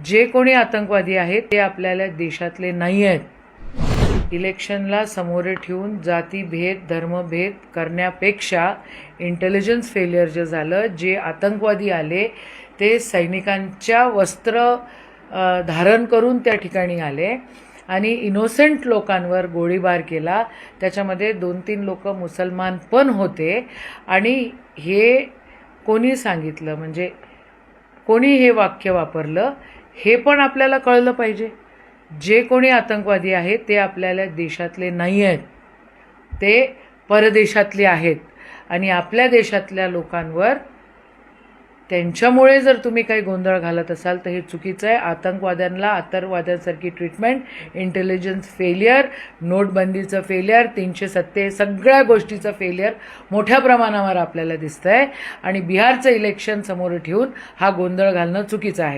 जे कोणी आतंकवादी आहेत ते आपल्याला देशातले नाही आहेत. इलेक्शनला समोर ठेवून जातीभेद धर्मभेद करण्यापेक्षा इंटेलिजन्स फेलियर जे झालं, जे आतंकवादी आले ते सैनिकांच्या वस्त्र धारण करून त्या ठिकाणी आले आणि इनोसेंट लोकांवर गोळीबार केला. त्याच्यामध्ये 2-3 लोक मुसलमान पण होते. आणि हे कोणी सांगितलं, म्हणजे कोणी हे वाक्य वापरलं हे पण आपल्याला कळलं पाहिजे. जे कोणी आतंकवादी आहेत ते आपल्याला देशातले नाही आहेत, ते परदेशातले आहेत. आणि आपल्या देशातल्या लोकांवर त्यांच्यामुळे जर तुम्ही काही गोंधळ घालत असाल तर हे चुकीचं आहे. आतंकवाद्यांना आतंकवाद्यांसारखी ट्रीटमेंट, इंटेलिजन्स फेलियर, नोटबंदीचं फेलियर, 370 सगळ्या गोष्टीचं फेलियर मोठ्या प्रमाणावर आपल्याला दिसतंय. आणि बिहारचं इलेक्शन समोर ठेवून हा गोंधळ घालणं चुकीचं आहे.